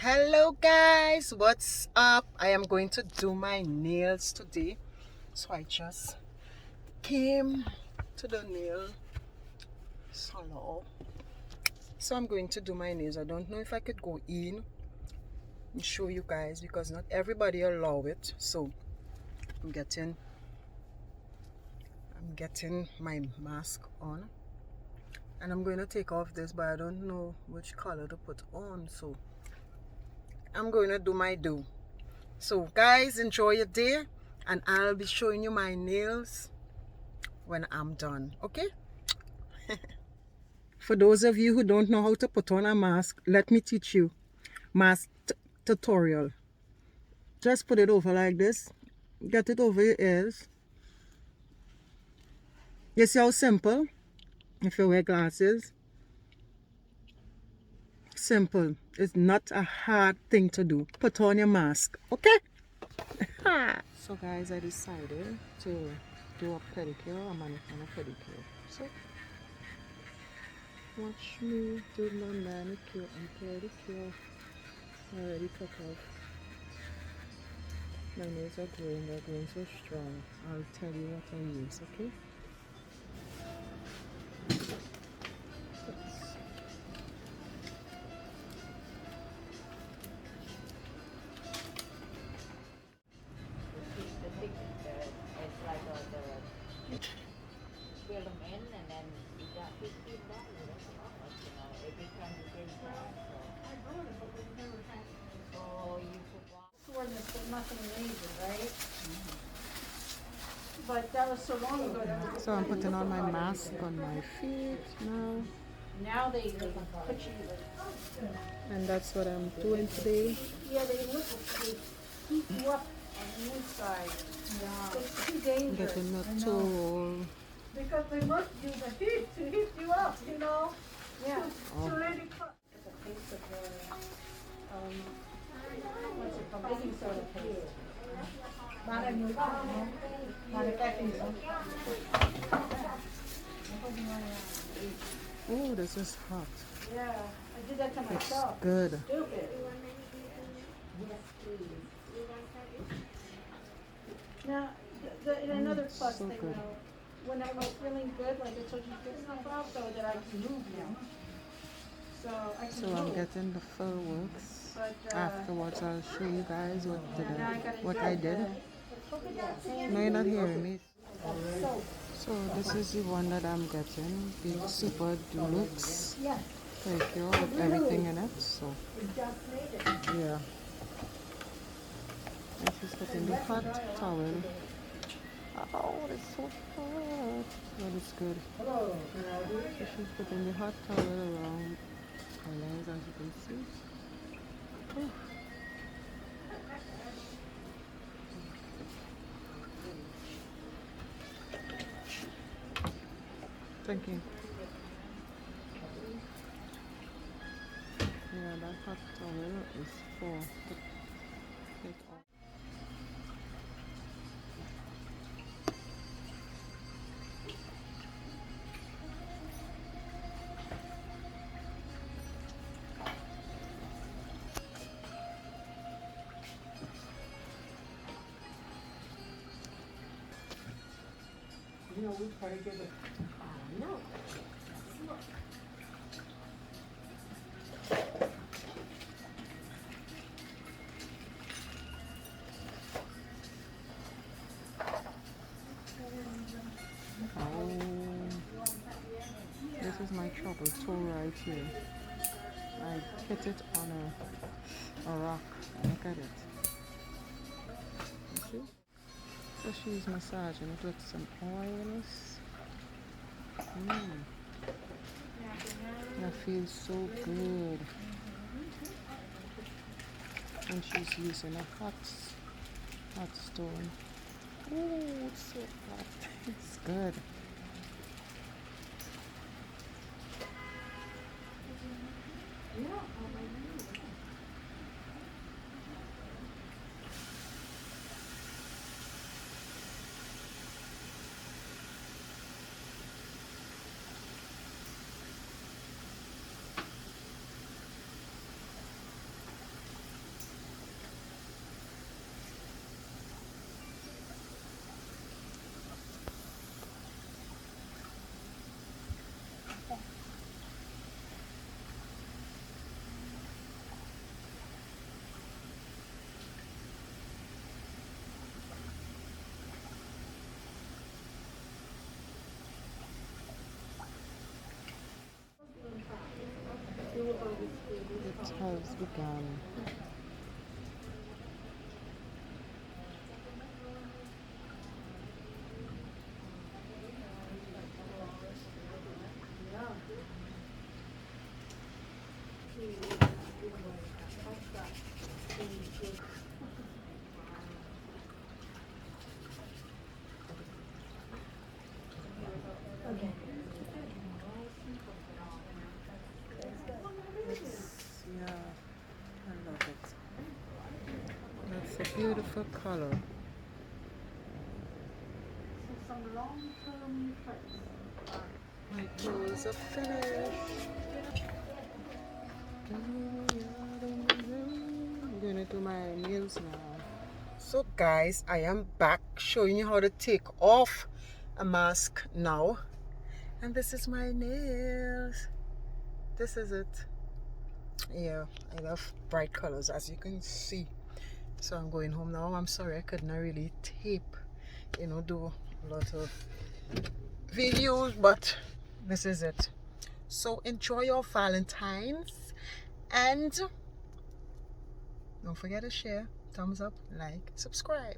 Hello guys, what's up? I am going to do my nails today. So I just came to the nail salon. So I'm going to do my nails. I don't know if I could go in and show you guys because not everybody allow it. So I'm getting my mask on. And I'm going to take off this, but I don't know which color to put on. So I'm going to do my do. So guys, enjoy your day, and I'll be showing you my nails when I'm done, okay? For those of you who don't know how to put on a mask, let me teach you. Mask tutorial. Just put it over like this. Get it over your ears. You see how simple? If you wear glasses. Simple. It's not a hard thing to do. Put on your mask, okay? So guys, I decided to do a pedicure, a manicure and a pedicure. So watch me do my manicure and pedicure. I already took off. My nails are growing, they're growing so strong. I'll tell you what I use, okay? Fill them in, and then you got $15. That's about much, every time you bring back. So you could walk. Soreness, but nothing major, right? But that was so long ago. That was So I'm putting on my mask on my feet now. now they can put you. And that's what I'm doing today. Yeah, they look. They heat you up on the inside. Yeah. It's too dangerous. Getting the tool. Because they must use the heat to heat you up, Yeah. To really cut. It's a taste of what's it called? Baking soda paste. Oh, this is hot. Yeah, I did that to It's myself. good. Stupid. Yes, please. Now, another plus so thing good. though, when I was feeling good, like I told you to get stuff out, so that I can move now. So I can So move. I'm getting the full works. But, Afterwards, I'll show you guys now I gotta what get I did. No, you're not hearing me. soap. So this is the one that I'm getting, the Super Deluxe Yes, pedicure with everything in it. So we just made it. yeah, and she's putting the hot towel. Oh, it's so hot, but it's good. So she's putting the hot towel around her legs, as you can see. Oh. Thank you. Yeah, that hot towel is for the take off. We try to get it. No. Oh, this is my trouble toe right here. I hit it on a rock. Look at it. You see? So she's massaging it with some oils. That feels so good. And she's using a hot stone. Oh, it's so hot. It's good. has begun. Yeah, I love it. That's a beautiful color. Some long-term effects. My clothes are finished. I'm gonna do my nails now. So guys, I am back showing you how to take off a mask now. And this is my nails. This is it. Yeah, I love bright colors as you can see. So I'm going home now. I'm sorry I couldn't really tape, do a lot of videos, but this is it. So enjoy your Valentine's and don't forget to share, thumbs up, like, subscribe.